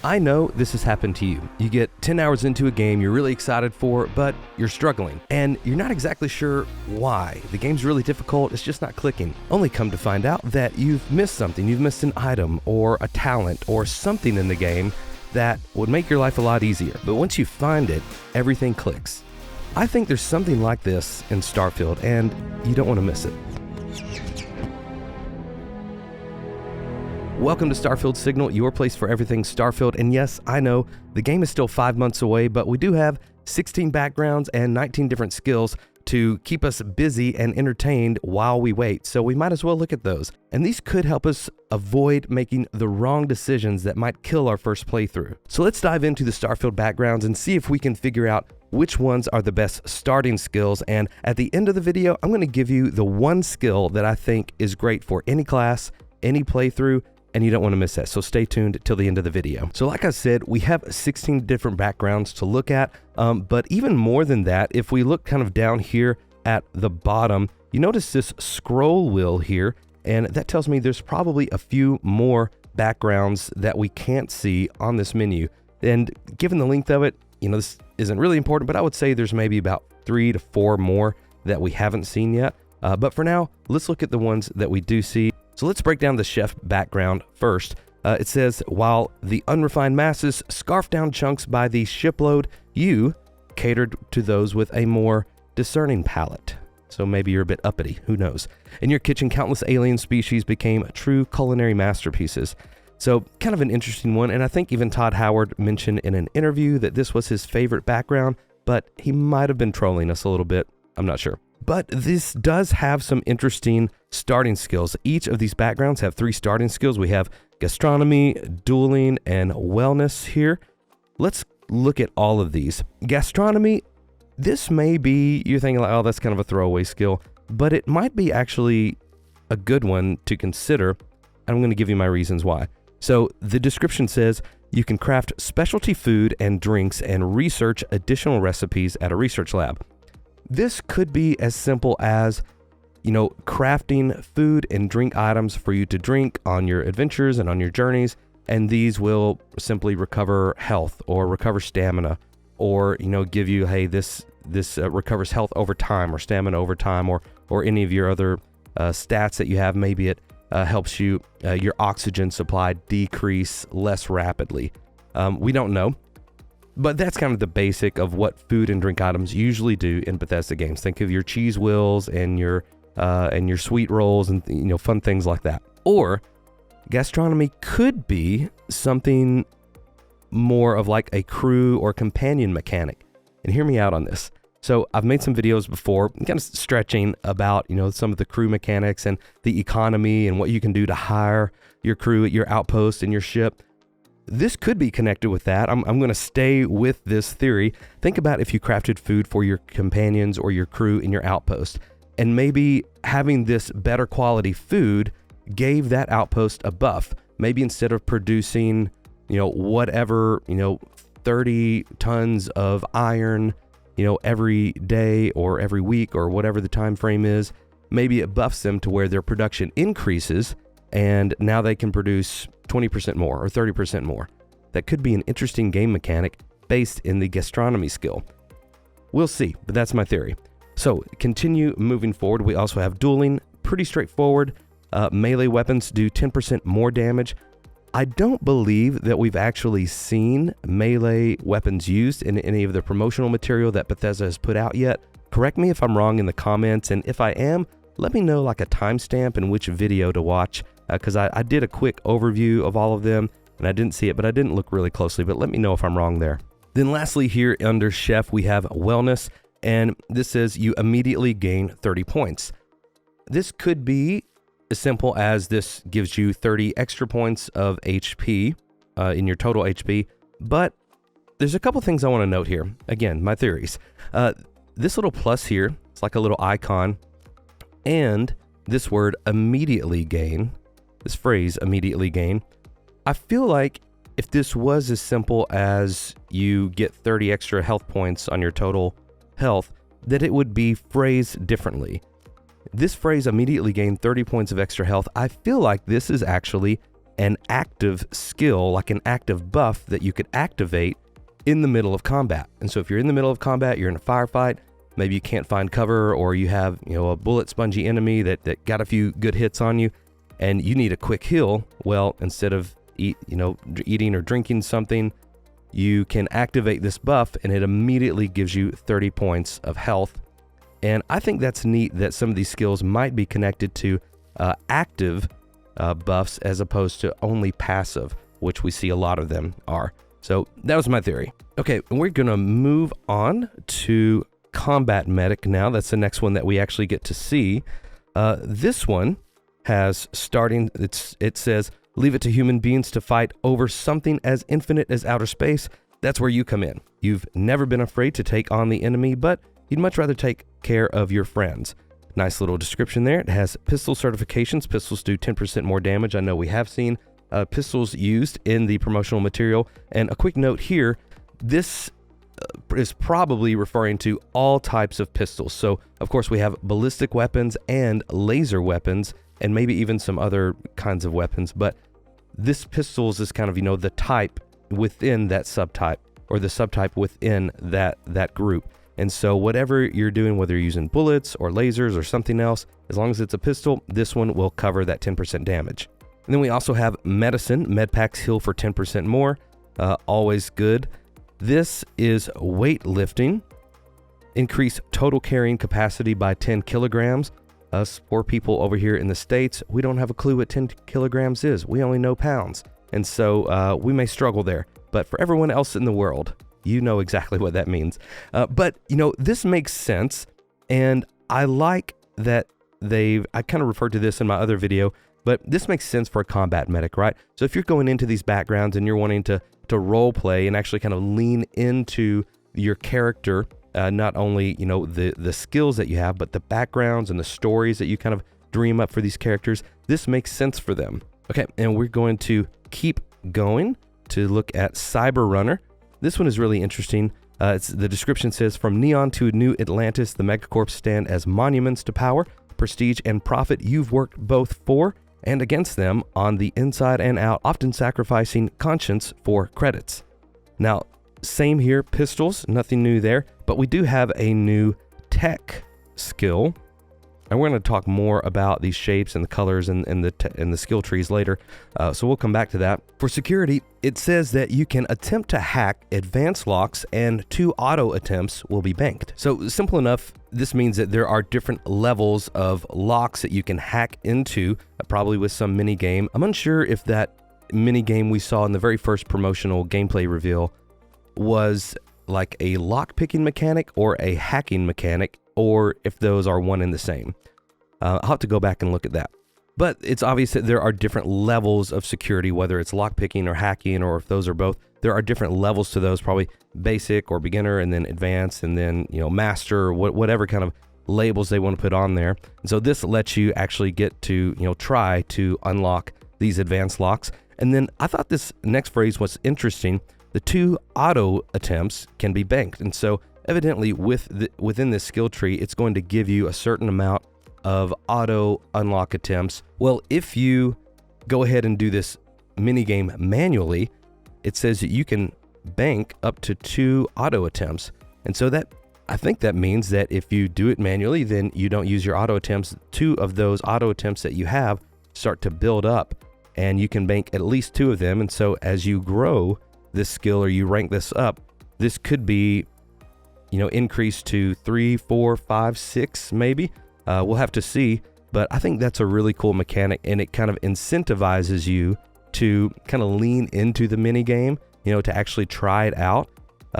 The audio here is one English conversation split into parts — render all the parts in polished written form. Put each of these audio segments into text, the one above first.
I know this has happened to you. You get 10 hours into a game you're really excited for, but you're struggling, and you're not exactly sure why. The game's really difficult, it's just not clicking. Only come to find out that you've missed something. You've missed an item or a talent or something in the game that would make your life a lot easier. But once you find it, everything clicks. I think there's something like this in Starfield, and you don't want to miss it. Welcome to Starfield Signal, your place for everything Starfield. And yes, I know the game is still 5 months away, but we do have 16 backgrounds and 19 different skills to keep us busy and entertained while we wait. So we might as well look at those. And these could help us avoid making the wrong decisions that might kill our first playthrough. So let's dive into the Starfield backgrounds and see if we can figure out which ones are the best starting skills. And at the end of the video, I'm going to give you the one skill that I think is great for any class, any playthrough, and you don't want to miss that. So stay tuned till the end of the video. So like I said, we have 16 different backgrounds to look at, but even more than that, if we look kind of down here at the bottom, you notice this scroll wheel here, and that tells me there's probably a few more backgrounds that we can't see on this menu. And given the length of it, you know, this isn't really important, but I would say there's maybe about 3 to 4 more that we haven't seen yet. But for now, let's look at the ones that we do see. So let's break down the chef background first. It says, while the unrefined masses scarf down chunks by the shipload, you catered to those with a more discerning palate. So maybe you're a bit uppity, who knows? In your kitchen, countless alien species became true culinary masterpieces. So kind of an interesting one, and I think even Todd Howard mentioned in an interview that this was his favorite background, but he might have been trolling us a little bit, I'm not sure. But this does have some interesting starting skills. Each of these backgrounds have 3 starting skills. We have gastronomy, dueling, and wellness here. Let's look at all of these. Gastronomy, this may be, you're thinking like, oh, that's kind of a throwaway skill, but it might be actually a good one to consider. I'm going to give you my reasons why. So the description says, you can craft specialty food and drinks and research additional recipes at a research lab. This could be as simple as, you know, crafting food and drink items for you to drink on your adventures and on your journeys, and these will simply recover health or recover stamina, or, you know, give you, hey, this recovers health over time or stamina over time, or any of your other stats that you have. Maybe it helps you your oxygen supply decrease less rapidly. We don't know. But that's kind of the basic of what food and drink items usually do in Bethesda games. Think of your cheese wheels and your sweet rolls and, you know, fun things like that. Or gastronomy could be something more of like a crew or companion mechanic. And hear me out on this. So I've made some videos before, kind of stretching about, you know, some of the crew mechanics and the economy and what you can do to hire your crew at your outpost and your ship. This could be connected with that. I'm going to stay with this theory. Think about if you crafted food for your companions or your crew in your outpost, and maybe having this better quality food gave that outpost a buff. Maybe instead of producing, you know, whatever, you know, 30 tons of iron, you know, every day or every week or whatever the time frame is, maybe it buffs them to where their production increases, and now they can produce 20% more or 30% more. That could be an interesting game mechanic based in the gastronomy skill. We'll see, but that's my theory. So continue moving forward. We also have dueling, pretty straightforward. Melee weapons do 10% more damage. I don't believe that we've actually seen melee weapons used in any of the promotional material that Bethesda has put out yet. Correct me if I'm wrong in the comments, and if I am, let me know like a timestamp and which video to watch, because I did a quick overview of all of them, and I didn't see it, but I didn't look really closely, but let me know if I'm wrong there. Then lastly here under Chef, we have Wellness, and this says you immediately gain 30 points. This could be as simple as this gives you 30 extra points of HP in your total HP, but there's a couple things I want to note here. Again, my theories. This little plus here, it's like a little icon, and this word immediately gain, this phrase immediately gain, I feel like if this was as simple as you get 30 extra health points on your total health, that it would be phrased differently. This phrase immediately gain 30 points of extra health. I feel like this is actually an active skill, like an active buff that you could activate in the middle of combat. And so if you're in the middle of combat, you're in a firefight, maybe you can't find cover, or you have, a bullet spongy enemy that got a few good hits on you, and you need a quick heal. Well, instead of eating or drinking something, you can activate this buff and it immediately gives you 30 points of health. And I think that's neat that some of these skills might be connected to active buffs as opposed to only passive, which we see a lot of them are. So that was my theory. Okay, and we're gonna move on to Combat Medic now. That's the next one that we actually get to see. This one has starting, it says, leave it to human beings to fight over something as infinite as outer space. That's where you come in. You've never been afraid to take on the enemy, but you'd much rather take care of your friends. Nice little description there. It has pistol certifications. Pistols do 10% more damage. I know we have seen pistols used in the promotional material. And a quick note here, this is probably referring to all types of pistols. So, of course, we have ballistic weapons and laser weapons, and maybe even some other kinds of weapons. But this pistols is kind of, the type within that subtype, or the subtype within that group. And so whatever you're doing, whether you're using bullets or lasers or something else, as long as it's a pistol, this one will cover that 10% damage. And then we also have medicine. Med packs heal for 10% more. Always good. This is weightlifting. Increase total carrying capacity by 10 kilograms. Us poor people over here in the States, we don't have a clue what 10 kilograms is. We only know pounds. And so we may struggle there. But for everyone else in the world, you know exactly what that means. But this makes sense. And I like that I kind of referred to this in my other video, but this makes sense for a combat medic, right? So if you're going into these backgrounds and you're wanting to role play and actually kind of lean into your character, not only, the skills that you have, but the backgrounds and the stories that you kind of dream up for these characters, this makes sense for them. Okay, and we're going to keep going to look at Cyber Runner. This one is really interesting. The description says, from Neon to New Atlantis, the megacorps stand as monuments to power, prestige, and profit. You've worked both for and against them on the inside and out, often sacrificing conscience for credits. Now, same here, pistols, nothing new there, but we do have a new tech skill. And we're going to talk more about these shapes and the colors and the skill trees later, so we'll come back to that. For security, it says that you can attempt to hack advanced locks and 2 auto attempts will be banked. So simple enough, this means that there are different levels of locks that you can hack into, probably with some mini game. I'm unsure if that mini game we saw in the very first promotional gameplay reveal was like a lock picking mechanic or a hacking mechanic, or if those are one and the same. I'll have to go back and look at that. But it's obvious that there are different levels of security, whether it's lockpicking or hacking, or if those are both. There are different levels to those, probably basic or beginner, and then advanced, and then master, or whatever kind of labels they want to put on there. And so this lets you actually get to try to unlock these advanced locks. And then I thought this next phrase was interesting. The 2 auto attempts can be banked, and so evidently within this skill tree, it's going to give you a certain amount of auto unlock attempts. Well, if you go ahead and do this minigame manually, it says that you can bank up to 2 auto attempts. And so I think that means that if you do it manually, then you don't use your auto attempts. 2 of those auto attempts that you have start to build up, and you can bank at least 2 of them. And so as you grow this skill or you rank this up, this could be increase to 3, 4, 5, 6, maybe. We'll have to see, but I think that's a really cool mechanic, and it kind of incentivizes you to kind of lean into the mini game, to actually try it out,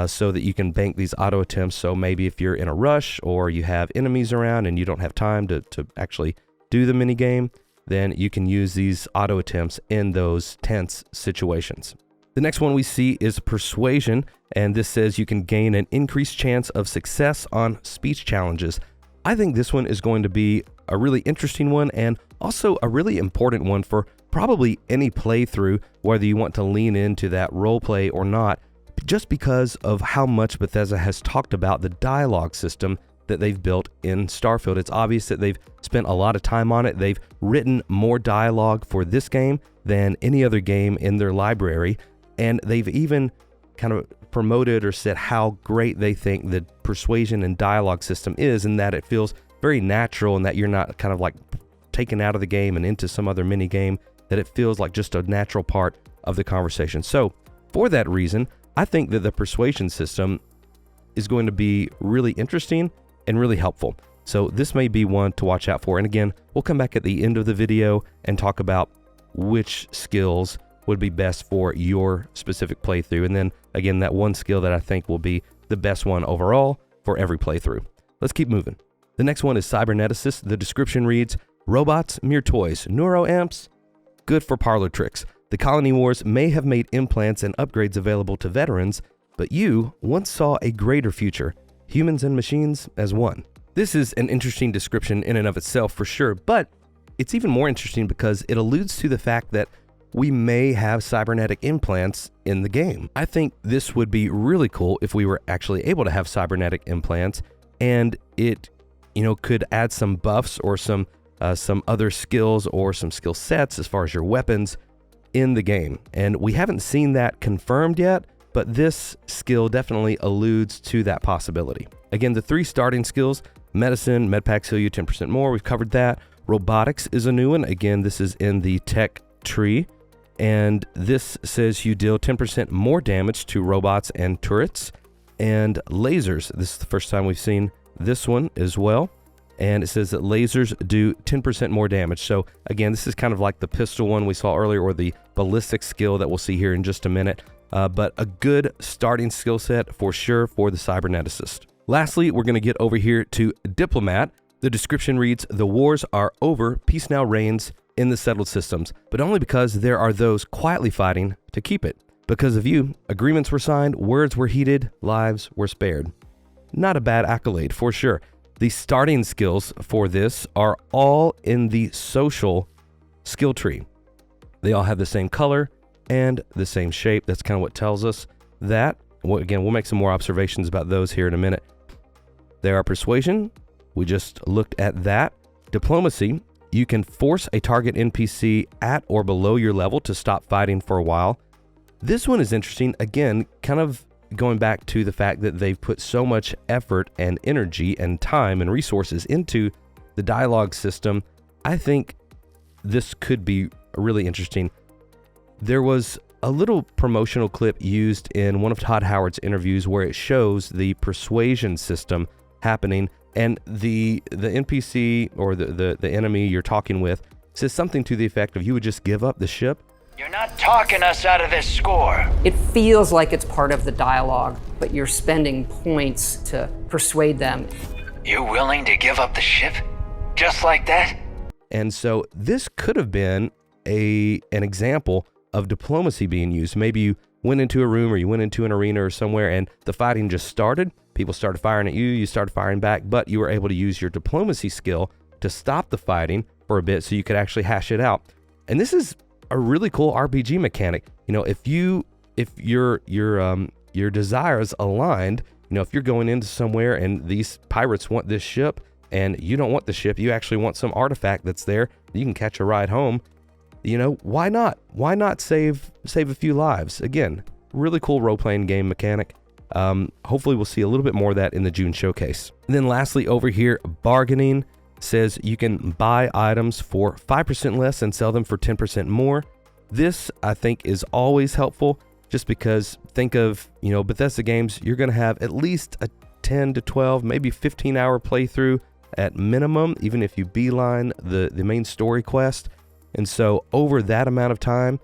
so that you can bank these auto attempts. So maybe if you're in a rush or you have enemies around and you don't have time to actually do the mini game, then you can use these auto attempts in those tense situations. The next one we see is Persuasion, and this says you can gain an increased chance of success on speech challenges. I think this one is going to be a really interesting one, and also a really important one for probably any playthrough, whether you want to lean into that role play or not, just because of how much Bethesda has talked about the dialogue system that they've built in Starfield. It's obvious that they've spent a lot of time on it. They've written more dialogue for this game than any other game in their library, and they've even kind of promoted or said how great they think the persuasion and dialogue system is, and that it feels very natural and that you're not kind of like taken out of the game and into some other mini game, that it feels like just a natural part of the conversation. So for that reason, I think that the persuasion system is going to be really interesting and really helpful. So this may be one to watch out for. And again, we'll come back at the end of the video and talk about which skills would be best for your specific playthrough. And then again, that one skill that I think will be the best one overall for every playthrough. Let's keep moving. The next one is Cyberneticist. The description reads, robots, mere toys, neuroamps, good for parlor tricks. The colony wars may have made implants and upgrades available to veterans, but you once saw a greater future, humans and machines as one. This is an interesting description in and of itself for sure, but it's even more interesting because it alludes to the fact that we may have cybernetic implants in the game. I think this would be really cool if we were actually able to have cybernetic implants, and it, could add some buffs or some other skills or some skill sets as far as your weapons in the game. And we haven't seen that confirmed yet, but this skill definitely alludes to that possibility. Again, the 3 starting skills: medicine, medpacks heal you 10% more. We've covered that. Robotics is a new one. Again, this is in the tech tree. And this says you deal 10% more damage to robots and turrets. And lasers, this is the first time we've seen this one as well. And it says that lasers do 10% more damage. So again, this is kind of like the pistol one we saw earlier, or the ballistic skill that we'll see here in just a minute. But a good starting skill set for sure for the Cyberneticist. Lastly, we're going to get over here to Diplomat. The description reads, the wars are over, peace now reigns in the settled systems, but only because there are those quietly fighting to keep it. Because of you, agreements were signed, words were heeded, lives were spared. Not a bad accolade for sure. The starting skills for this are all in the social skill tree. They all have the same color and the same shape. That's kind of what tells us that. Well, again, we'll make some more observations about those here in a minute. There are persuasion. We just looked at that. Diplomacy. You can force a target NPC at or below your level to stop fighting for a while. This one is interesting. Again, kind of going back to the fact that they've put so much effort and energy and time and resources into the dialogue system. I think this could be really interesting. There was a little promotional clip used in one of Todd Howard's interviews where it shows the persuasion system happening, and the NPC or the enemy you're talking with says something to the effect of, you would just give up the ship. You're not talking us out of this score. It feels like it's part of the dialogue, but you're spending points to persuade them. You're willing to give up the ship? Just like that? And so this could have been an example of diplomacy being used. Maybe you went into a room or you went into an arena or somewhere and the fighting just started. People started firing at you, you started firing back, but you were able to use your diplomacy skill to stop the fighting for a bit so you could actually hash it out. And this is a really cool RPG mechanic. If your desires aligned, if you're going into somewhere and these pirates want this ship and you don't want the ship, you actually want some artifact that's there, you can catch a ride home. Why not? Why not save a few lives? Again, really cool role-playing game mechanic. Hopefully we'll see a little bit more of that in the June showcase. And then lastly over here, bargaining says you can buy items for 5% less and sell them for 10% more. This, I think, is always helpful, just because think of, Bethesda games, you're going to have at least a 10 to 12, maybe 15-hour playthrough at minimum, even if you beeline the main story quest. And so over that amount of time,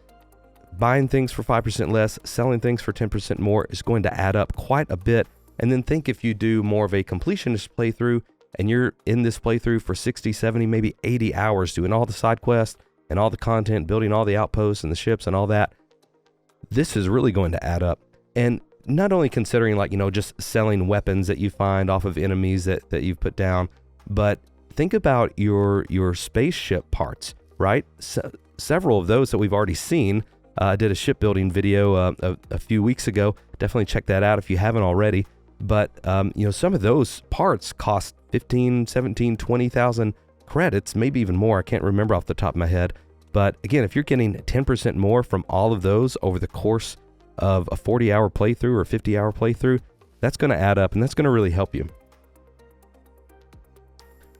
buying things for 5% less, selling things for 10% more is going to add up quite a bit. And then think if you do more of a completionist playthrough and you're in this playthrough for 60, 70, maybe 80 hours doing all the side quests and all the content, building all the outposts and the ships and all that, this is really going to add up. And not only considering just selling weapons that you find off of enemies that you've put down, but think about your spaceship parts, right? Several of those that we've already seen. I did a shipbuilding video a few weeks ago. Definitely check that out if you haven't already. but some of those parts cost 15, 17, 20,000 credits, maybe even more. I can't remember off the top of my head. But again, if you're getting 10% more from all of those over the course of a 40-hour playthrough or a 50-hour playthrough, that's going to add up, and that's going to really help you.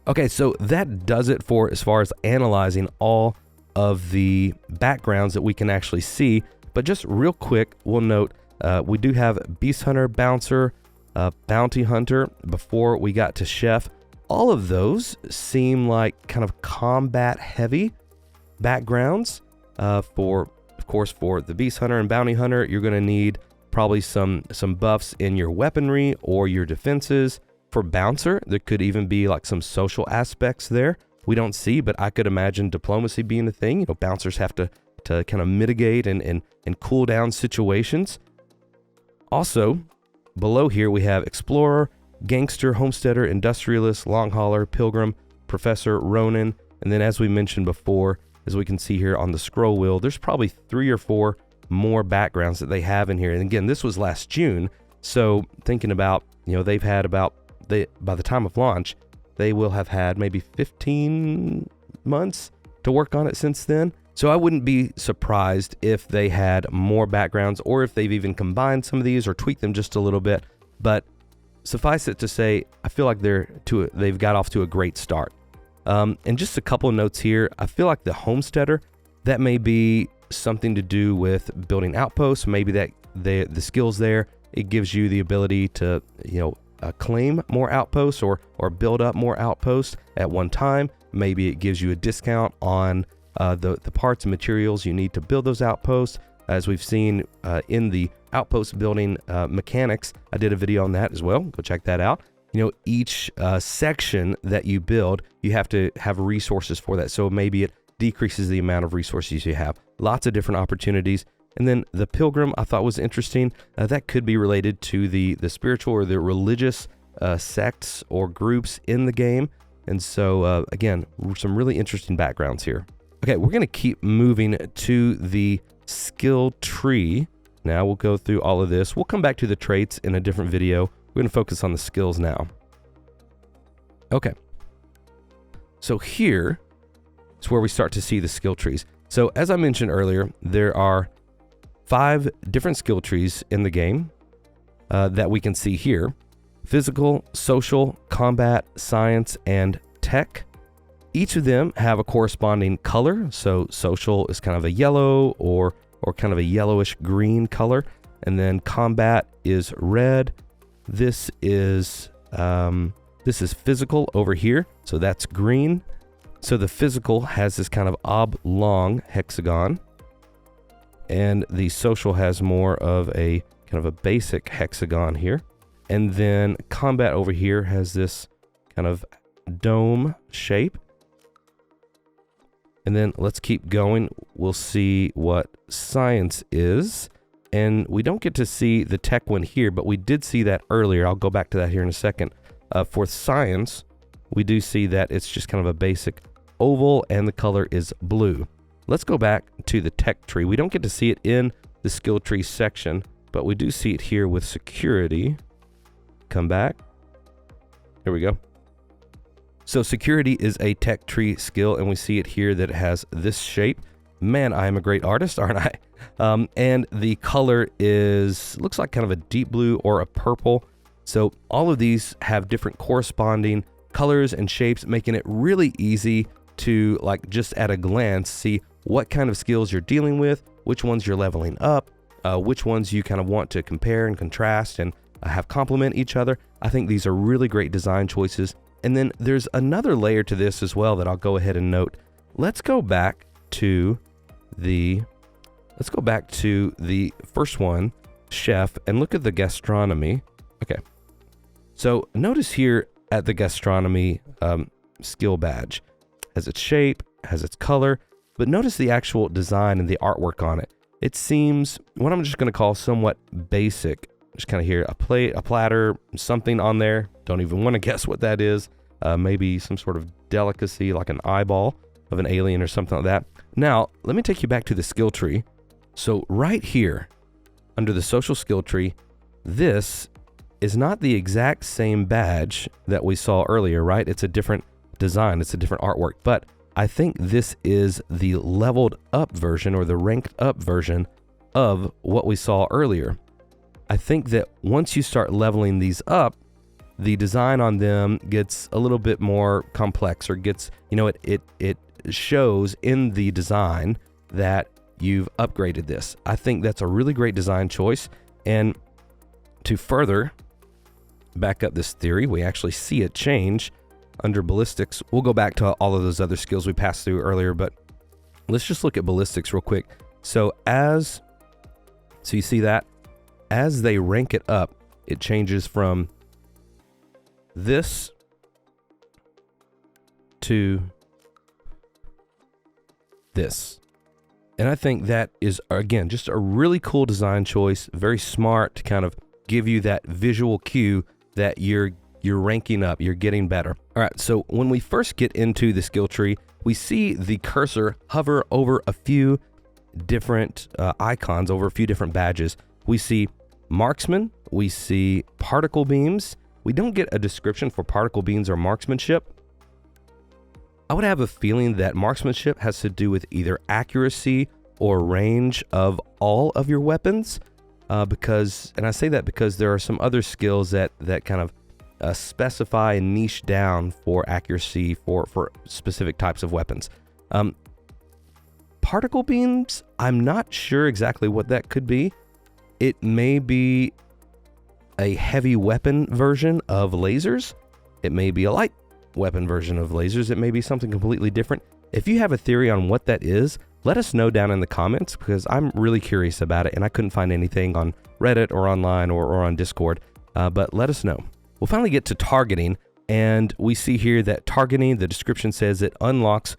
Okay, so that does it for as far as analyzing all of the backgrounds that we can actually see. But just real quick, we'll note we do have Beast Hunter, Bouncer, Bounty Hunter before we got to Chef. All of those seem like kind of combat heavy backgrounds. Of course, for the Beast Hunter and Bounty Hunter, you're going to need probably some buffs in your weaponry or your defenses. For Bouncer, there could even be like some social aspects there we don't see, but I could imagine diplomacy being a thing. Bouncers have to kind of mitigate and cool down situations. Also, below here we have Explorer, Gangster, Homesteader, Industrialist, Long Hauler, Pilgrim, Professor, Ronin, and then as we mentioned before, as we can see here on the scroll wheel, there's probably 3 or 4 more backgrounds that they have in here. And again, this was last June, so thinking about, they've had by the time of launch, they will have had maybe 15 months to work on it since then. So I wouldn't be surprised if they had more backgrounds, or if they've even combined some of these or tweaked them just a little bit. But suffice it to say, I feel like they've got off to a great start. And just a couple of notes here. I feel like the Homesteader, that may be something to do with building outposts. Maybe that the skills there, it gives you the ability to claim more outposts or build up more outposts at one time. Maybe it gives you a discount on the parts and materials you need to build those outposts. As we've seen in the outpost building mechanics, I did a video on that as well. Go check that out. Each section that you build, you have to have resources for that. So maybe it decreases the amount of resources you have. Lots of different opportunities. And then the Pilgrim I thought was interesting. That could be related to the spiritual or the religious sects or groups in the game. And so, again, some really interesting backgrounds here. Okay, we're going to keep moving to the skill tree. Now we'll go through all of this. We'll come back to the traits in a different video. We're going to focus on the skills now. Okay. So here is where we start to see the skill trees. So as I mentioned earlier, there are 5 different skill trees in the game that we can see here. Physical, social, combat, science, and tech. Each of them have a corresponding color. So social is kind of a yellow or kind of a yellowish green color. And then combat is red. This is physical over here. So that's green. So the physical has this kind of oblong hexagon. And the social has more of a kind of a basic hexagon here. And then combat over here has this kind of dome shape. And then let's keep going. We'll see what science is. And we don't get to see the tech one here, but we did see that earlier. I'll go back to that here in a second. For science, we do see that it's just kind of a basic oval and the color is blue. Let's go back to the tech tree. We don't get to see it in the skill tree section, but we do see it here with security. Come back. Here we go. So security is a tech tree skill, and we see it here that it has this shape. Man, I am a great artist, aren't I? And the color looks like kind of a deep blue or a purple. So all of these have different corresponding colors and shapes, making it really easy to, like, just at a glance see what kind of skills you're dealing with, which ones you're leveling up, which ones you kind of want to compare and contrast and have complement each other. I think these are really great design choices. And then there's another layer to this as well that I'll go ahead and note. Let's go back to the first one, chef, and look at the gastronomy. Okay. So notice here at the gastronomy skill badge, has its shape, has its color, but notice the actual design and the artwork on it. It seems what I'm just going to call somewhat basic. Just kind of here, a plate, a platter, something on there. Don't even want to guess what that is. Maybe some sort of delicacy like an eyeball of an alien or something like that. Now, let me take you back to the skill tree. So right here, under the social skill tree, this is not the exact same badge that we saw earlier, right? It's a different design, it's a different artwork, but I think this is the leveled up version or the ranked up version of what we saw earlier. I think that once you start leveling these up, the design on them gets a little bit more complex, or gets, it shows in the design that you've upgraded this. I think that's a really great design choice. And to further back up this theory, we actually see it change under ballistics. We'll go back to all of those other skills we passed through earlier, but let's just look at ballistics real quick. So you see that as they rank it up, it changes from this to this. And I think that is, again, just a really cool design choice, very smart to kind of give you that visual cue that you're ranking up, you're getting better. All right, so when we first get into the skill tree, we see the cursor hover over a few different icons, over a few different badges. We see marksman, we see particle beams. We don't get a description for particle beams or marksmanship. I would have a feeling that marksmanship has to do with either accuracy or range of all of your weapons, because I say that because there are some other skills that kind of specify and niche down for accuracy for specific types of weapons. Particle beams, I'm not sure exactly what that could be. It may be a heavy weapon version of lasers. It may be a light weapon version of lasers. It may be something completely different. If you have a theory on what that is, let us know down in the comments, because I'm really curious about it and I couldn't find anything on Reddit or online or on Discord, but let us know. We'll finally get to targeting, and we see here that targeting, the description says it unlocks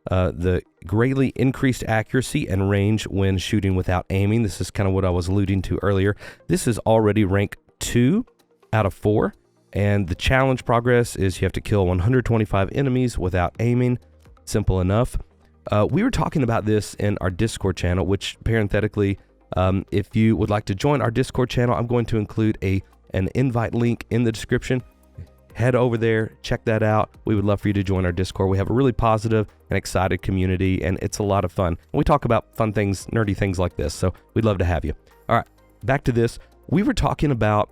the greatly increased accuracy and range when shooting without aiming. This is kind of what I was alluding to earlier. This is already rank 2 out of 4. And the challenge progress is you have to kill 125 enemies without aiming. Simple enough. We were talking about this in our Discord channel, which parenthetically, if you would like to join our Discord channel, I'm going to include an invite link in the description. Head over there, check that out. We would love for you to join our Discord. We have a really positive and excited community, and it's a lot of fun. And we talk about fun things, nerdy things like this, so we'd love to have you. All right, back to this. We were talking about,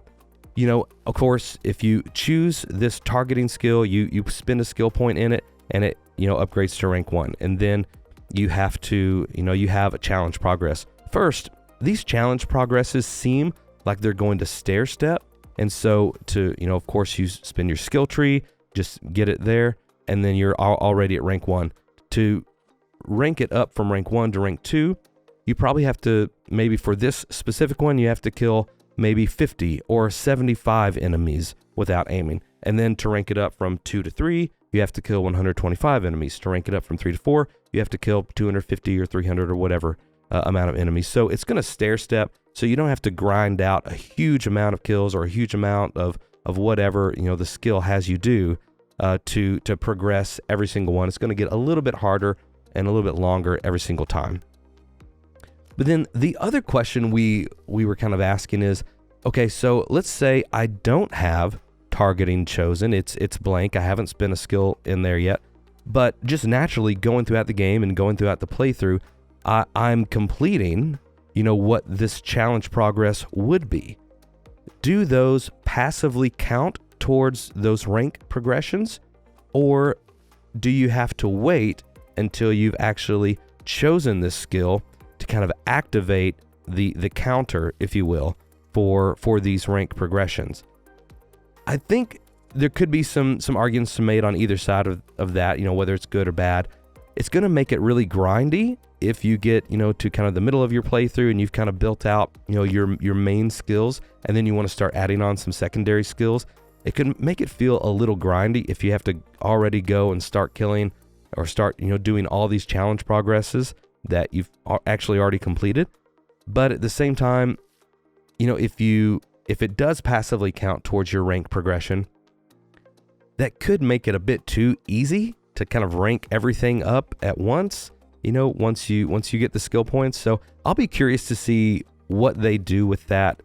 of course, if you choose this targeting skill, you spend a skill point in it, and it, upgrades to rank 1. And then you have to, you have a challenge progress. First, these challenge progresses seem like they're going to stair step. And so of course, you spend your skill tree, just get it there, and then you're already at rank 1. To rank it up from rank 1 to rank 2, you probably have to, maybe for this specific one, you have to kill maybe 50 or 75 enemies without aiming. And then to rank it up from 2 to 3, you have to kill 125 enemies. To rank it up from 3 to 4, you have to kill 250 or 300 or whatever amount of enemies. So it's going to stair step, so you don't have to grind out a huge amount of kills or a huge amount of whatever the skill has you do to progress every single one. It's going to get a little bit harder and a little bit longer every single time. But then the other question we were kind of asking is, okay, so let's say I don't have targeting chosen. It's blank. I haven't spent a skill in there yet. But just naturally going throughout the game and going throughout the playthrough, I'm completing, what this challenge progress would be. Do those passively count towards those rank progressions? Or do you have to wait until you've actually chosen this skill to kind of activate the counter, if you will, for these rank progressions? I think there could be some arguments made on either side of that, whether it's good or bad. It's going to make it really grindy if you get, to kind of the middle of your playthrough and you've kind of built out, your main skills, and then you want to start adding on some secondary skills. It can make it feel a little grindy if you have to already go and start killing or start, doing all these challenge progresses that you've actually already completed. But at the same time, if it does passively count towards your rank progression, that could make it a bit too easy to kind of rank everything up at once, once you get the skill points. So I'll be curious to see what they do with that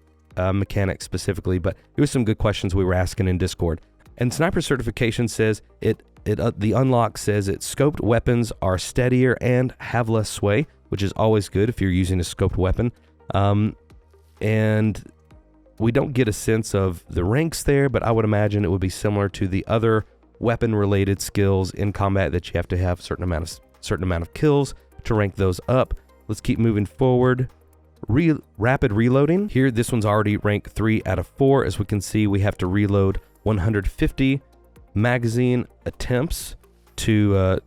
mechanic specifically, but there was some good questions we were asking in Discord. And sniper certification says the unlock says scoped weapons are steadier and have less sway, which is always good if you're using a scoped weapon. And we don't get a sense of the ranks there, but I would imagine it would be similar to the other weapon-related skills in combat that you have to have certain amount of kills to rank those up. Let's keep moving forward. Rapid reloading. Here, this one's already ranked 3 out of 4. As we can see, we have to reload 150 magazine attempts to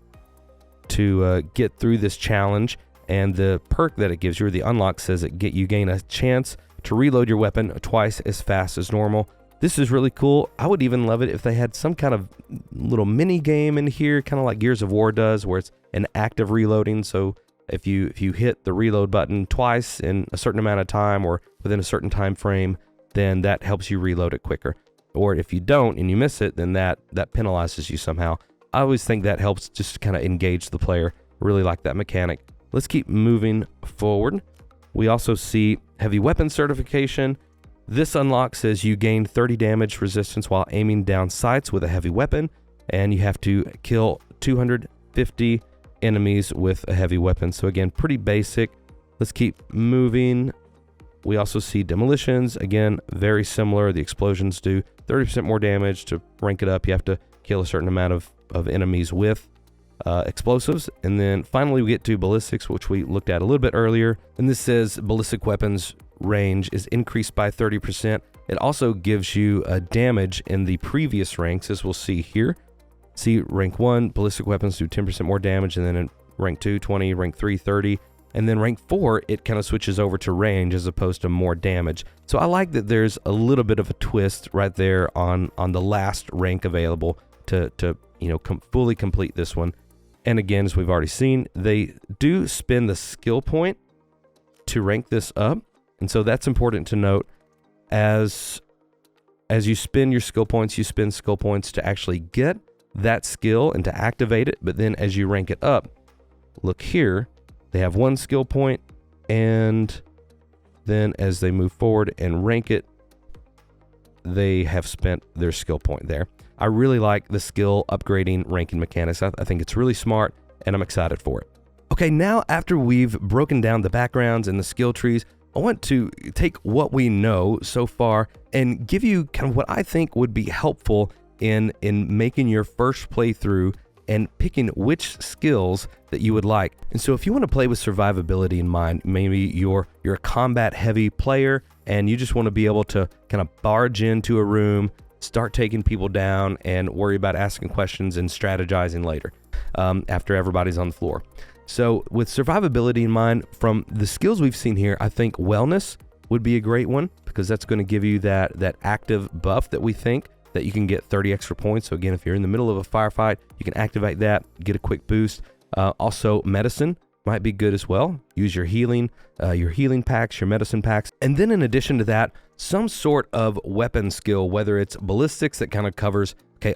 get through this challenge. And the perk that it gives you, or the unlock, says you gain a chance to reload your weapon twice as fast as normal. This is really cool. I would even love it if they had some kind of little mini game in here, kind of like Gears of War does, where it's an active reloading. So if you hit the reload button twice in a certain amount of time or within a certain time frame, then that helps you reload it quicker. Or if you don't and you miss it, then that penalizes you somehow. I always think that helps just kind of engage the player. Really like that mechanic. Let's keep moving forward. We also see heavy weapon certification. This unlock says you gain 30 damage resistance while aiming down sights with a heavy weapon, and you have to kill 250 enemies with a heavy weapon. So again, pretty basic. Let's keep moving. We also see demolitions. Again, very similar. The explosions do 30% more damage. To rank it up, you have to kill a certain amount of enemies with explosives. And then finally we get to ballistics, which we looked at a little bit earlier. And this says ballistic weapons range is increased by 30%. It also gives you a damage in the previous ranks, as we'll see here. See, rank 1, ballistic weapons do 10% more damage, and then in rank 2, 20, rank 3, 30. And then rank 4, it kind of switches over to range as opposed to more damage. So I like that there's a little bit of a twist right there on the last rank available to fully complete this one. And again, as we've already seen, they do spend the skill point to rank this up. And so that's important to note. As you spend your skill points, you spend skill points to actually get that skill and to activate it. But then as you rank it up, look here, they have 1 skill point, and then as they move forward and rank it, they have spent their skill point there. I really like the skill upgrading ranking mechanics. I think it's really smart, and I'm excited for it. Okay, now after we've broken down the backgrounds and the skill trees, I want to take what we know so far and give you kind of what I think would be helpful in making your first playthrough and picking which skills that you would like. And so if you want to play with survivability in mind, maybe you're a combat heavy player and you just want to be able to kind of barge into a room, start taking people down, and worry about asking questions and strategizing later after everybody's on the floor. So with survivability in mind, from the skills we've seen here, I think wellness would be a great one, because that's going to give you that active buff that we think that you can get 30 extra points. So again, if you're in the middle of a firefight, you can activate that, get a quick boost. Also, medicine might be good as well. Use your healing packs, your medicine packs. And then in addition to that, some sort of weapon skill, whether it's ballistics that kind of covers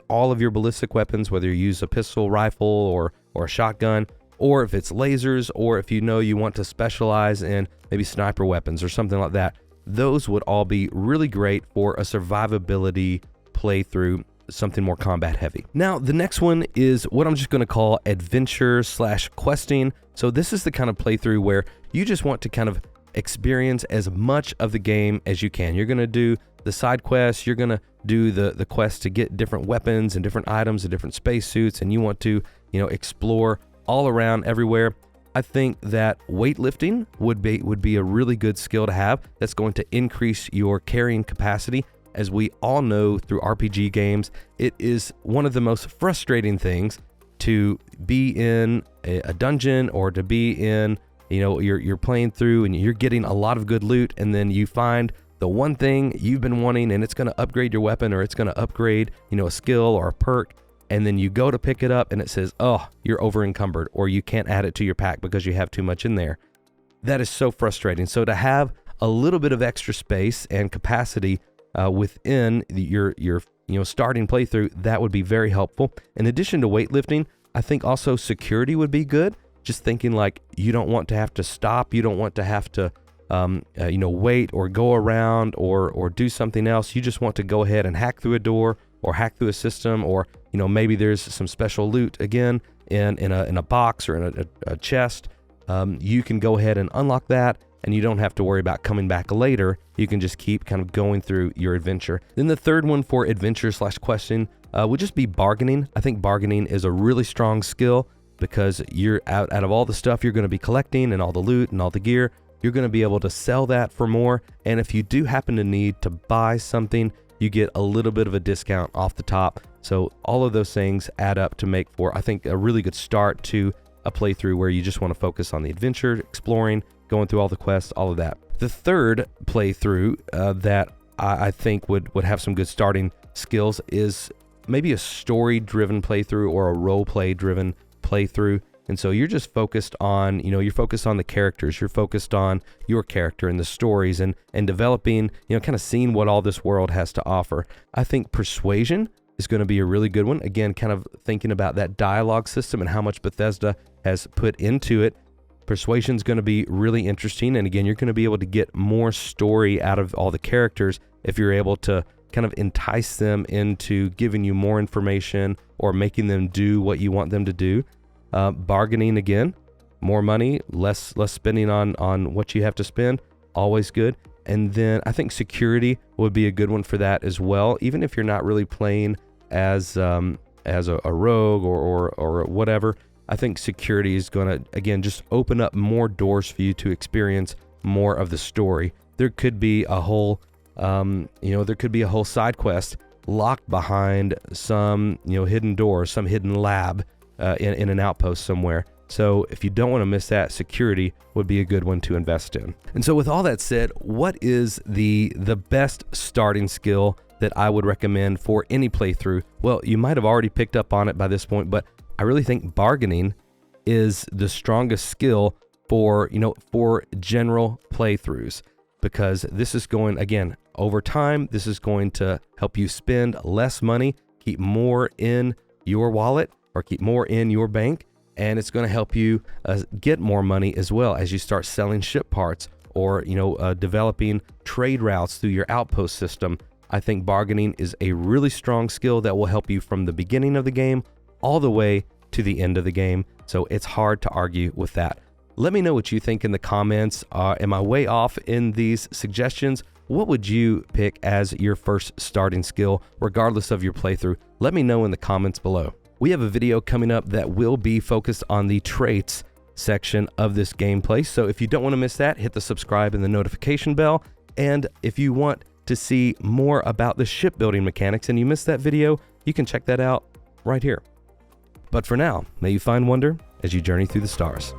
all of your ballistic weapons, whether you use a pistol, rifle, or a shotgun, or if it's lasers, or if you want to specialize in maybe sniper weapons or something like that. Those would all be really great for a survivability playthrough, something more combat heavy. Now, the next one is what I'm just going to call adventure/questing. So this is the kind of playthrough where you just want to kind of experience as much of the game as you can. You're going to do the side quests, you're going to do the quest to get different weapons and different items and different spacesuits, and you want to, explore all around everywhere. I think that weightlifting would be a really good skill to have. That's going to increase your carrying capacity. As we all know through RPG games, it is one of the most frustrating things to be in a dungeon, or to be in, you're playing through and you're getting a lot of good loot, and then you find the one thing you've been wanting, and it's going to upgrade your weapon, or it's going to upgrade, a skill or a perk. And then you go to pick it up and it says, oh, you're over encumbered, or you can't add it to your pack because you have too much in there. That is so frustrating. So to have a little bit of extra space and capacity within your starting playthrough, that would be very helpful. In addition to weightlifting, I think also security would be good. Just thinking like, you don't want to have to stop. You don't want to have to wait or go around or do something else. You just want to go ahead and hack through a door or hack through a system, or maybe there's some special loot again in a box or in a chest. You can go ahead and unlock that, and you don't have to worry about coming back later. You can just keep kind of going through your adventure. Then the third one for adventure/question would just be bargaining. I think bargaining is a really strong skill because you're out of all the stuff you're going to be collecting and all the loot and all the gear, you're going to be able to sell that for more. And if you do happen to need to buy something, you get a little bit of a discount off the top. So all of those things add up to make for, I think, a really good start to a playthrough where you just want to focus on the adventure, exploring, going through all the quests, all of that. The third playthrough that I think would have some good starting skills is maybe a story-driven playthrough or a role-play-driven playthrough. And so you're just focused on, you're focused on the characters, you're focused on your character and the stories and developing, kind of seeing what all this world has to offer. I think persuasion is going to be a really good one. Again, kind of thinking about that dialogue system and how much Bethesda has put into it. Persuasion is going to be really interesting. And again, you're going to be able to get more story out of all the characters if you're able to kind of entice them into giving you more information or making them do what you want them to do. Bargaining, again, more money, less spending on what you have to spend, always good. And then I think security would be a good one for that as well. Even if you're not really playing as a rogue or whatever, I think security is going to, again, just open up more doors for you to experience more of the story. There could be a whole, side quest locked behind some, hidden door, some hidden lab in an outpost somewhere. So if you don't want to miss that, security would be a good one to invest in. And so with all that said, what is the best starting skill that I would recommend for any playthrough? Well, you might have already picked up on it by this point, but I really think bargaining is the strongest skill for general playthroughs, because this is going, again, over time, this is going to help you spend less money, keep more in your wallet or keep more in your bank. And it's going to help you get more money as well as you start selling ship parts or, developing trade routes through your outpost system. I think bargaining is a really strong skill that will help you from the beginning of the game all the way to the end of the game. So it's hard to argue with that. Let me know what you think in the comments. Am I way off in these suggestions? What would you pick as your first starting skill, regardless of your playthrough? Let me know in the comments below. We have a video coming up that will be focused on the traits section of this gameplay. So if you don't want to miss that, hit the subscribe and the notification bell. And if you want to see more about the shipbuilding mechanics and you missed that video, you can check that out right here. But for now, may you find wonder as you journey through the stars.